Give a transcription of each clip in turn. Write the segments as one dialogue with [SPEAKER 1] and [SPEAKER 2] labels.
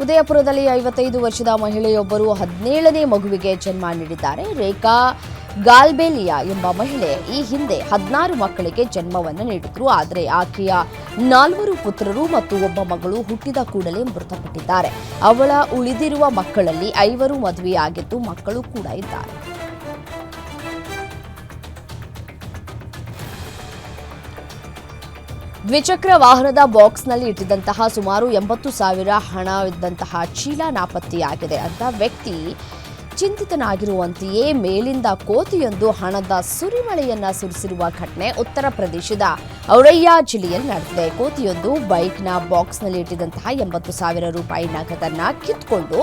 [SPEAKER 1] ಉದಯಪುರದಲ್ಲಿ 55 ವರ್ಷದ ಮಹಿಳೆಯೊಬ್ಬರು 17ನೇ ಮಗುವಿಗೆ ಜನ್ಮ ನೀಡಿದ್ದಾರೆ. ರೇಖಾ ಗಾಲ್ಬೇಲಿಯಾ ಎಂಬ ಮಹಿಳೆ ಈ ಹಿಂದೆ 16 ಮಕ್ಕಳಿಗೆ ಜನ್ಮವನ್ನು ನೀಡಿದ್ರು. ಆದರೆ ಆಕೆಯ 4 ಪುತ್ರರು ಮತ್ತು ಒಬ್ಬ ಮಗಳು ಹುಟ್ಟಿದ ಕೂಡಲೇ ಮೃತಪಟ್ಟಿದ್ದಾರೆ. ಅವಳ ಉಳಿದಿರುವ ಮಕ್ಕಳಲ್ಲಿ 5 ಮದುವೆಯಾಗಿದ್ದು ಮಕ್ಕಳು ಕೂಡ ಇದ್ದಾರೆ. ದ್ವಿಚಕ್ರ ವಾಹನದ ಬಾಕ್ಸ್ನಲ್ಲಿ ಇಟ್ಟಿದ್ದಂತಹ ಸುಮಾರು 80,000 ಹಣವಿದ್ದಂತಹ ಚೀಲ ನಾಪತ್ತೆಯಾಗಿದೆ ಅಂತ ವ್ಯಕ್ತಿ ಚಿಂತಿತನಾಗಿರುವಂತೆಯೇ ಮೇಲಿಂದ ಕೋತಿಯೊಂದು ಹಣದ ಸುರಿಮಳೆಯನ್ನ ಸುರಿಸಿರುವ ಘಟನೆ ಉತ್ತರ ಪ್ರದೇಶದ ಔರಯ್ಯ ಜಿಲ್ಲೆಯಲ್ಲಿ ನಡೆದಿದೆ. ಕೋತಿಯೊಂದು ಬೈಕ್ನ ಬಾಕ್ಸ್ನಲ್ಲಿ ಇಟ್ಟಿದ್ದಂತಹ 80,000 ರೂಪಾಯಿ ನಗದನ್ನ ಕಿತ್ಕೊಂಡು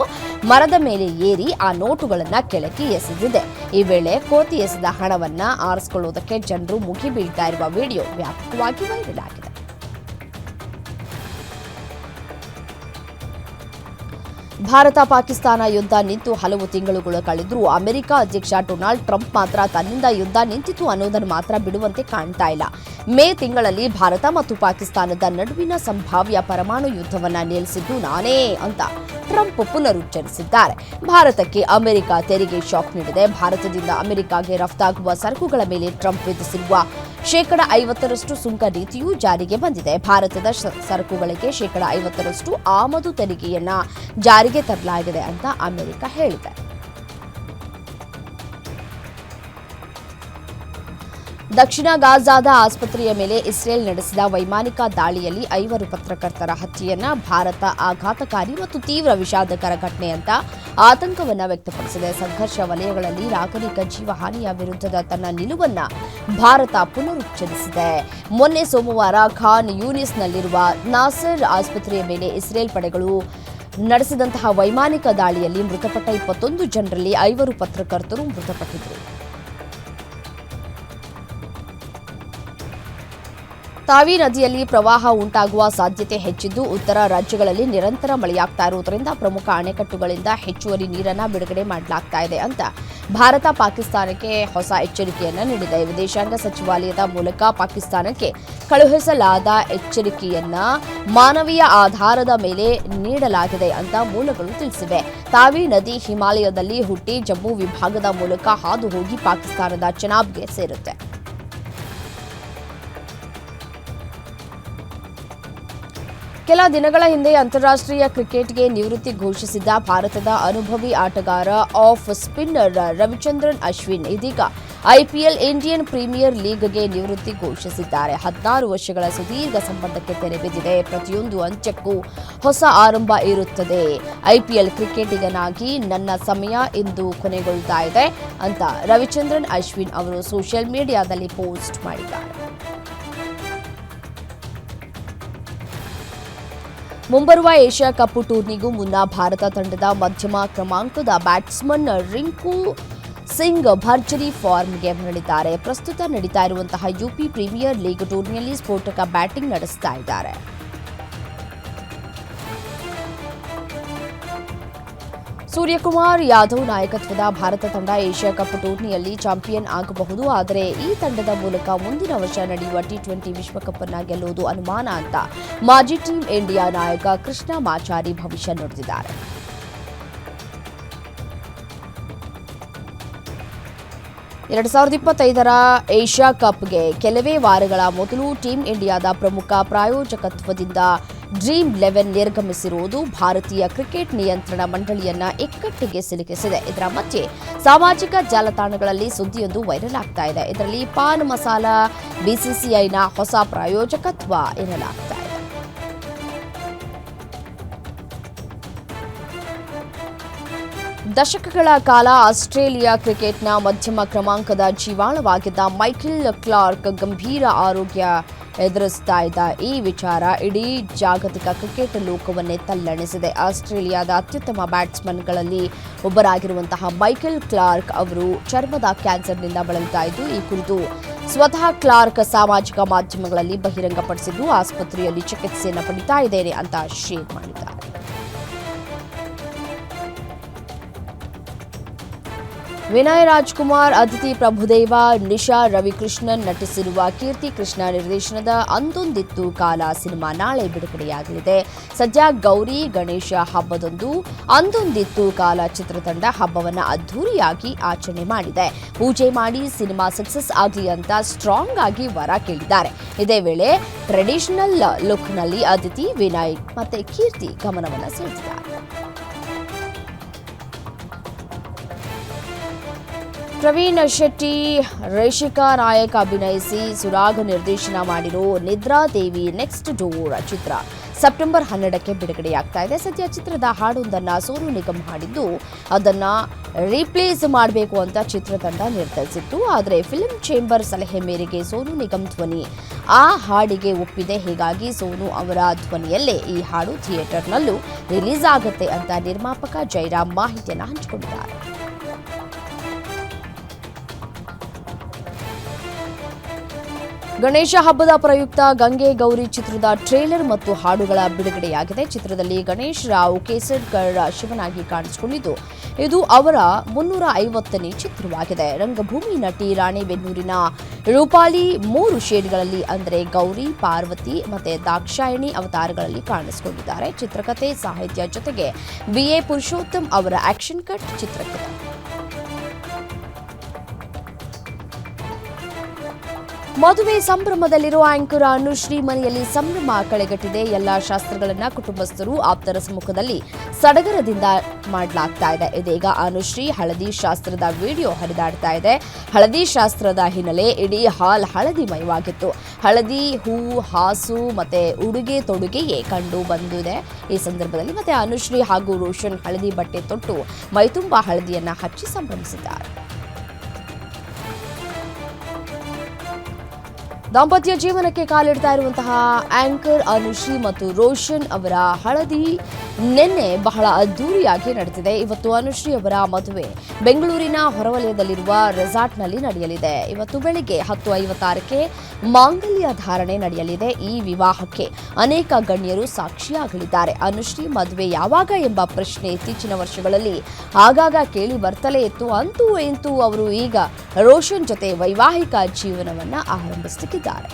[SPEAKER 1] ಮರದ ಮೇಲೆ ಏರಿ ಆ ನೋಟುಗಳನ್ನ ಕೆಳಕ್ಕೆ ಎಸೆದಿದೆ. ಈ ವೇಳೆ ಕೋತಿ ಎಸೆದ ಹಣವನ್ನ ಆರಿಸಿಕೊಳ್ಳುವುದಕ್ಕೆ ಜನರು ಮುಗಿಬೀಳ್ತಾ ಇರುವ ವಿಡಿಯೋ ವ್ಯಾಪಕವಾಗಿ ವೈರಲ್ ಆಗಿದೆ. ಭಾರತ ಪಾಕಿಸ್ತಾನ ಯುದ್ಧ ನಿಂತು ಹಲವು ತಿಂಗಳುಗಳು ಕಳೆದರೂ ಅಮೆರಿಕ ಅಧ್ಯಕ್ಷ ಡೊನಾಲ್ಡ್ ಟ್ರಂಪ್ ಮಾತ್ರ ತನ್ನಿಂದ ಯುದ್ಧ ನಿಂತಿತು ಅನ್ನೋದನ್ನು ಮಾತ್ರ ಬಿಡುವಂತೆ ಕಾಣ್ತಾ ಇಲ್ಲ. ಮೇ ತಿಂಗಳಲ್ಲಿ ಭಾರತ ಮತ್ತು ಪಾಕಿಸ್ತಾನದ ನಡುವಿನ ಸಂಭಾವ್ಯ ಪರಮಾಣು ಯುದ್ಧವನ್ನ ನಿಲ್ಲಿಸಿದ್ದು ನಾನೇ ಅಂತ ಟ್ರಂಪ್ ಪುನರುಚ್ಚರಿಸಿದ್ದಾರೆ. ಭಾರತಕ್ಕೆ ಅಮೆರಿಕ ತೆರಿಗೆ ಶಾಕ್ ನೀಡಿದೆ. ಭಾರತದಿಂದ ಅಮೆರಿಕಾಗೆ ರಫ್ತಾಗುವ ಸರಕುಗಳ ಮೇಲೆ ಟ್ರಂಪ್ ವಿಧಿಸಿರುವ 50% ಸುಂಕ ನೀತಿಯೂ ಜಾರಿಗೆ ಬಂದಿದೆ. ಭಾರತದ ಸರಕುಗಳಿಗೆ 50% ಆಮದು ತೆರಿಗೆಯನ್ನ ಜಾರಿಗೆ ತರಲಾಗಿದೆ ಅಂತ ಅಮೆರಿಕ ಹೇಳಿದೆ. ದಕ್ಷಿಣ ಗಾಜಾದ ಆಸ್ಪತ್ರೆಯ ಮೇಲೆ ಇಸ್ರೇಲ್ ನಡೆಸಿದ ವೈಮಾನಿಕ ದಾಳಿಯಲ್ಲಿ 5 ಪತ್ರಕರ್ತರ ಹತ್ಯೆಯನ್ನ ಭಾರತ ಆಘಾತಕಾರಿ ಮತ್ತು ತೀವ್ರ ವಿಷಾದಕರ ಘಟನೆ ಅಂತ ಆತಂಕವನ್ನ ವ್ಯಕ್ತಪಡಿಸಿದೆ. ಸಂಘರ್ಷ ವಲಯಗಳಲ್ಲಿ ನಾಗರಿಕ ಜೀವಹಾನಿಯ ವಿರುದ್ಧದ ತನ್ನ ನಿಲುವನ್ನ ಭಾರತ ಪುನರುಚ್ಚರಿಸಿದೆ. ಮೊನ್ನೆ ಸೋಮವಾರ ಖಾನ್ ಯೂನಿಸ್ನಲ್ಲಿರುವ ನಾಸರ್ ಆಸ್ಪತ್ರೆಯ ಮೇಲೆ ಇಸ್ರೇಲ್ ಪಡೆಗಳು ನಡೆಸಿದಂತಹ ವೈಮಾನಿಕ ದಾಳಿಯಲ್ಲಿ ಮೃತಪಟ್ಟ 21 ಜನರಲ್ಲಿ 5 ಪತ್ರಕರ್ತರು ಮೃತಪಟ್ಟಿದ್ದರು. ತಾವಿ ನದಿಯಲ್ಲಿ ಪ್ರವಾಹ ಉಂಟಾಗುವ ಸಾಧ್ಯತೆ ಹೆಚ್ಚಿದ್ದು ಉತ್ತರ ರಾಜ್ಯಗಳಲ್ಲಿ ನಿರಂತರ ಮಳೆಯಾಗ್ತಾ ಇರುವುದರಿಂದ ಪ್ರಮುಖ ಅಣೆಕಟ್ಟುಗಳಿಂದ ಹೆಚ್ಚುವರಿ ನೀರನ್ನು ಬಿಡುಗಡೆ ಮಾಡಲಾಗ್ತಾ ಇದೆ ಅಂತ ಭಾರತ ಪಾಕಿಸ್ತಾನಕ್ಕೆ ಹೊಸ ಎಚ್ಚರಿಕೆಯನ್ನ ನೀಡಿದೆ. ವಿದೇಶಾಂಗ ಸಚಿವಾಲಯದ ಮೂಲಕ ಪಾಕಿಸ್ತಾನಕ್ಕೆ ಕಳುಹಿಸಲಾದ ಎಚ್ಚರಿಕೆಯನ್ನ ಮಾನವೀಯ ಆಧಾರದ ಮೇಲೆ ನೀಡಲಾಗಿದೆ ಅಂತ ಮೂಲಗಳು ತಿಳಿಸಿವೆ. ತಾವಿ ನದಿ ಹಿಮಾಲಯದಲ್ಲಿ ಹುಟ್ಟಿ ಜಮ್ಮು ವಿಭಾಗದ ಮೂಲಕ ಹಾದು ಹೋಗಿ ಪಾಕಿಸ್ತಾನದ ಚೆನಾಬ್ಗೆ ಸೇರುತ್ತೆ. ಕೆಲ ದಿನಗಳ ಹಿಂದೆ ಅಂತಾರಾಷ್ಟ್ರೀಯ ಕ್ರಿಕೆಟ್ಗೆ ನಿವೃತ್ತಿ ಘೋಷಿಸಿದ್ದ ಭಾರತದ ಅನುಭವಿ ಆಟಗಾರ ಆಫ್ ಸ್ಪಿನ್ನರ್ ರವಿಚಂದ್ರನ್ ಅಶ್ವಿನ್ ಇದೀಗ ಐಪಿಎಲ್ ಇಂಡಿಯನ್ ಪ್ರೀಮಿಯರ್ ಲೀಗ್ಗೆ ನಿವೃತ್ತಿ ಘೋಷಿಸಿದ್ದಾರೆ. 16 ವರ್ಷಗಳ ಸುದೀರ್ಘ ಸಂಬಂಧಕ್ಕೆ ತೆರೆ ಬಿದ್ದಿದೆ. ಪ್ರತಿಯೊಂದು ಅಂಚಕ್ಕೂ ಹೊಸ ಆರಂಭ ಇರುತ್ತದೆ. ಐಪಿಎಲ್ ಕ್ರಿಕೆಟಿಗನಾಗಿ ನನ್ನ ಸಮಯ ಇಂದು ಕೊನೆಗೊಳ್ತಾ ಇದೆ ಅಂತ ರವಿಚಂದ್ರನ್ ಅಶ್ವಿನ್ ಅವರು ಸೋಷಿಯಲ್ ಮೀಡಿಯಾದಲ್ಲಿ ಪೋಸ್ಟ್ ಮಾಡಿದ್ದಾರೆ. ಮುಂಬರುವ ಏಷ್ಯಾ ಕಪ್ ಟೂರ್ನಿಗೂ ಮುನ್ನ ಭಾರತ ತಂಡದ ಮಧ್ಯಮ ಕ್ರಮಾಂಕದ ಬ್ಯಾಟ್ಸ್ಮನ್ ರಿಂಕು ಸಿಂಗ್ ಭರ್ಜರಿ ಫಾರ್ಮ್ಗೆ ಮರಳಿದ್ದಾರೆ. ಪ್ರಸ್ತುತ ನಡೀತಾ ಇರುವಂತಹ ಯುಪಿ ಪ್ರೀಮಿಯರ್ ಲೀಗ್ ಟೂರ್ನಿಯಲ್ಲಿ ಸ್ಫೋಟಕ ಬ್ಯಾಟಿಂಗ್ ನಡೆಸ್ತಾ ಇದ್ದಾರೆ. ಸೂರ್ಯಕುಮಾರ್ ಯಾದವ್ ನಾಯಕತ್ವದ ಭಾರತ ತಂಡ ಏಷ್ಯಾ ಕಪ್ ಟೂರ್ನಿಯಲ್ಲಿ ಚಾಂಪಿಯನ್ ಆಗಬಹುದು. ಆದರೆ ಈ ತಂಡದ ಮೂಲಕ ಮುಂದಿನ ವರ್ಷ ನಡೆಯುವ ಟಿ20 ವಿಶ್ವಕಪ್ ಅನ್ನು ಗೆಲ್ಲುವುದು ಅನುಮಾನ ಅಂತ ಮಾಜಿ ಟೀಮ್ ಇಂಡಿಯಾ ನಾಯಕ ಕೃಷ್ಣ ಮಾಚಾರಿ ಭವಿಷ್ಯ ನುಡಿದಿದ್ದಾರೆ. ಎರಡು 2025 ಏಷ್ಯಾ ಕಪ್ಗೆ ಕೆಲವೇ ವಾರಗಳ ಮೊದಲು ಟೀಮ್ ಇಂಡಿಯಾದ ಪ್ರಮುಖ ಪ್ರಾಯೋಜಕತ್ವದಿಂದ ಡ್ರೀಮ್ 11 ನಿರ್ಗಮಿಸಿರುವುದು ಭಾರತೀಯ ಕ್ರಿಕೆಟ್ ನಿಯಂತ್ರಣ ಮಂಡಳಿಯನ್ನ ಇಕ್ಕಟ್ಟಿಗೆ ಸಿಲುಕಿಸಿದೆ. ಇದರ ಮಧ್ಯೆ ಸಾಮಾಜಿಕ ಜಾಲತಾಣಗಳಲ್ಲಿ ಸುದ್ದಿಯೊಂದು ವೈರಲ್ ಆಗ್ತಾ ಇದೆ. ಇದರಲ್ಲಿ ಪಾನ್ ಮಸಾಲಾ ಬಿಸಿಸಿಐನ ಹೊಸ ಪ್ರಾಯೋಜಕತ್ವ ಎನ್ನಲಾಗ್ತಾ ಇದೆ. ದಶಕಗಳ ಕಾಲ ಆಸ್ಟ್ರೇಲಿಯಾ ಕ್ರಿಕೆಟ್ನ ಮಧ್ಯಮ ಕ್ರಮಾಂಕದ ಜೀವಾಳವಾಗಿದ್ದ ಮೈಕೆಲ್ ಕ್ಲಾರ್ಕ್ ಗಂಭೀರ ಆರೋಗ್ಯ ಎದುರಿಸ್ತಾ ಇದ್ದ ಈ ವಿಚಾರ ಇಡೀ ಜಾಗತಿಕ ಕ್ರಿಕೆಟ್ ಲೋಕವನ್ನೇ ತಲ್ಲಣಿಸಿದೆ. ಆಸ್ಟ್ರೇಲಿಯಾದ ಅತ್ಯುತ್ತಮ ಬ್ಯಾಟ್ಸ್ಮನ್ಗಳಲ್ಲಿ ಒಬ್ಬರಾಗಿರುವಂತಹ ಮೈಕೆಲ್ ಕ್ಲಾರ್ಕ್ ಅವರು ಚರ್ಮದ ಕ್ಯಾನ್ಸರ್ನಿಂದ ಬಳಲ್ತಾ ಇದ್ದು, ಈ ಕುರಿತು ಸ್ವತಃ ಕ್ಲಾರ್ಕ್ ಸಾಮಾಜಿಕ ಮಾಧ್ಯಮಗಳಲ್ಲಿ ಬಹಿರಂಗಪಡಿಸಿದ್ದು, ಆಸ್ಪತ್ರೆಯಲ್ಲಿ ಚಿಕಿತ್ಸೆಯನ್ನು ಪಡಿತಾ ಇದ್ದೇನೆ ಅಂತ ಶೇರ್ ಮಾಡಿದ್ದಾರೆ. ವಿನಯ್ ರಾಜ್ಕುಮಾರ್, ಅದಿತಿ ಪ್ರಭುದೇವ, ನಿಶಾ ರವಿಕೃಷ್ಣನ್ ನಟಿಸಿರುವ ಕೀರ್ತಿ ಕೃಷ್ಣ ನಿರ್ದೇಶನದ ಅಂದೊಂದಿತ್ತು ಕಾಲ ಸಿನಿಮಾ ನಾಳೆ ಬಿಡುಗಡೆಯಾಗಲಿದೆ. ಸದ್ಯ ಗೌರಿ ಗಣೇಶ ಹಬ್ಬದಂದು ಅಂದೊಂದಿತ್ತು ಕಾಲ ಚಿತ್ರತಂಡ ಹಬ್ಬವನ್ನು ಅದ್ಧೂರಿಯಾಗಿ ಆಚರಣೆ ಮಾಡಿದೆ. ಪೂಜೆ ಮಾಡಿ ಸಿನಿಮಾ ಸಕ್ಸಸ್ ಆಗಲಿ ಅಂತ ಸ್ಟ್ರಾಂಗ್ ಆಗಿ ವರ ಕೇಳಿದ್ದಾರೆ. ಇದೇ ವೇಳೆ ಟ್ರೆಡಿಷನಲ್ ಲುಕ್ನಲ್ಲಿ ಅದಿತಿ, ವಿನಯ್ ಮತ್ತೆ ಕೀರ್ತಿ ಗಮನವನ್ನು ಸೆಳೆದಿದ್ದಾರೆ. ಪ್ರವೀಣ್ ಶೆಟ್ಟಿ, ರೇಷಿಕಾ ನಾಯಕ್ ಅಭಿನಯಿಸಿ ಸುರಾಗ್ ನಿರ್ದೇಶನ ಮಾಡಿರೋ ನಿದ್ರಾದೇವಿ ನೆಕ್ಸ್ಟ್ ಡೋರ್ ಚಿತ್ರ ಸೆಪ್ಟೆಂಬರ್ 12ಕ್ಕೆ ಬಿಡುಗಡೆಯಾಗ್ತಾ ಇದೆ. ಸದ್ಯ ಚಿತ್ರದ ಹಾಡೊಂದನ್ನು ಸೋನು ನಿಗಮ್ ಹಾಡಿದ್ದು ಅದನ್ನು ರೀಪ್ಲೇಸ್ ಮಾಡಬೇಕು ಅಂತ ಚಿತ್ರತಂಡ ನಿರ್ಧರಿಸಿತ್ತು. ಆದರೆ ಫಿಲ್ಮ್ ಚೇಂಬರ್ ಸಲಹೆ ಮೇರೆಗೆ ಸೋನು ನಿಗಮ್ ಧ್ವನಿ ಆ ಹಾಡಿಗೆ ಒಪ್ಪಿದೆ. ಹೀಗಾಗಿ ಸೋನು ಅವರ ಧ್ವನಿಯಲ್ಲೇ ಈ ಹಾಡು ಥಿಯೇಟರ್ನಲ್ಲೂ ರಿಲೀಸ್ ಆಗುತ್ತೆ ಅಂತ ನಿರ್ಮಾಪಕ ಜಯರಾಮ್ ಮಾಹಿತಿಯನ್ನು ಹಂಚಿಕೊಂಡಿದ್ದಾರೆ. ಗಣೇಶ ಹಬ್ಬದ ಪ್ರಯುಕ್ತ ಗಂಗೆ ಗೌರಿ ಚಿತ್ರದ ಟ್ರೇಲರ್ ಮತ್ತು ಹಾಡುಗಳ ಬಿಡುಗಡೆಯಾಗಿದೆ. ಚಿತ್ರದಲ್ಲಿ ಗಣೇಶ್ ರಾವ್ ಕೇಸರ್ಕರ್ ಶಿವನಾಗಿ ಕಾಣಿಸಿಕೊಂಡಿದ್ದು ಇದು ಅವರ 350ನೇ ಚಿತ್ರವಾಗಿದೆ. ರಂಗಭೂಮಿ ನಟಿ ರಾಣೆಬೆನ್ನೂರಿನ ರೂಪಾಲಿ 3 ಶೇಡ್ಗಳಲ್ಲಿ ಅಂದರೆ ಗೌರಿ, ಪಾರ್ವತಿ ಮತ್ತು ದಾಕ್ಷಾಯಣಿ ಅವತಾರಗಳಲ್ಲಿ ಕಾಣಿಸಿಕೊಂಡಿದ್ದಾರೆ. ಚಿತ್ರಕಥೆ ಸಾಹಿತ್ಯ ಜೊತೆಗೆ BA ಪುರುಷೋತ್ತಮ್ ಅವರ ಆಕ್ಷನ್ ಕಟ್ ಚಿತ್ರಕಥೆ. ಮದುವೆ ಸಂಭ್ರಮದಲ್ಲಿರುವ ಆಂಕರ್ ಅನುಶ್ರೀ ಮನೆಯಲ್ಲಿ ಸಂಭ್ರಮ ಕಳೆಗಟ್ಟಿದೆ. ಎಲ್ಲಾ ಶಾಸ್ತ್ರಗಳನ್ನ ಕುಟುಂಬಸ್ಥರು ಆಪ್ತರ ಸಮ್ಮುಖದಲ್ಲಿ ಸಡಗರದಿಂದ ಮಾಡಲಾಗ್ತಾ ಇದೆ. ಇದೀಗ ಅನುಶ್ರೀ ಹಳದಿ ಶಾಸ್ತ್ರದ ವಿಡಿಯೋ ಹರಿದಾಡ್ತಾ ಇದೆ. ಹಳದಿ ಶಾಸ್ತ್ರದ ಹಿನ್ನೆಲೆ ಇಡೀ ಹಾಲ್ ಹಳದಿಮಯವಾಗಿತ್ತು. ಹಳದಿ ಹೂ, ಹಾಸು ಮತ್ತೆ ಉಡುಗೆ ತೊಡುಗೆಯೇ ಕಂಡು ಬಂದಿದೆ. ಈ ಸಂದರ್ಭದಲ್ಲಿ ಮತ್ತೆ ಅನುಶ್ರೀ ಹಾಗೂ ರೋಷನ್ ಹಳದಿ ಬಟ್ಟೆ ತೊಟ್ಟು ಮೈತುಂಬ ಹಳದಿಯನ್ನ ಹಚ್ಚಿ ಸಂಭ್ರಮಿಸಿದ್ದಾರೆ. ದಾಂಪತ್ಯ ಜೀವನಕ್ಕೆ ಕಾಲಿಡ್ತಾ ಇರುವಂತಹ ಆಂಕರ್ ಅನುಶ್ರೀ ಮತ್ತು ರೋಷನ್ ಅವರ ಹಳದಿ ನಿನ್ನೆ ಬಹಳ ಅದ್ದೂರಿಯಾಗಿ ನಡೆದಿದೆ. ಇವತ್ತು ಅನುಶ್ರೀ ಅವರ ಮದುವೆ ಬೆಂಗಳೂರಿನ ಹೊರವಲಯದಲ್ಲಿರುವ ರೆಸಾರ್ಟ್ನಲ್ಲಿ ನಡೆಯಲಿದೆ. ಇವತ್ತು ಬೆಳಿಗ್ಗೆ 10:56ಕ್ಕೆ ಮಾಂಗಲ್ಯ ಧಾರಣೆ ನಡೆಯಲಿದೆ. ಈ ವಿವಾಹಕ್ಕೆ ಅನೇಕ ಗಣ್ಯರು ಸಾಕ್ಷಿಯಾಗಲಿದ್ದಾರೆ. ಅನುಶ್ರೀ ಮದುವೆ ಯಾವಾಗ ಎಂಬ ಪ್ರಶ್ನೆ ಇತ್ತೀಚಿನ ವರ್ಷಗಳಲ್ಲಿ ಆಗಾಗ ಕೇಳಿ ಬರ್ತಲೇ ಇತ್ತು. ಅಂತೂ ಇಂತೂ ಅವರು ಈಗ ರೋಷನ್ ಜೊತೆ ವೈವಾಹಿಕ ಜೀವನವನ್ನು ಆರಂಭಿಸುತ್ತಿದ್ದಾರೆ.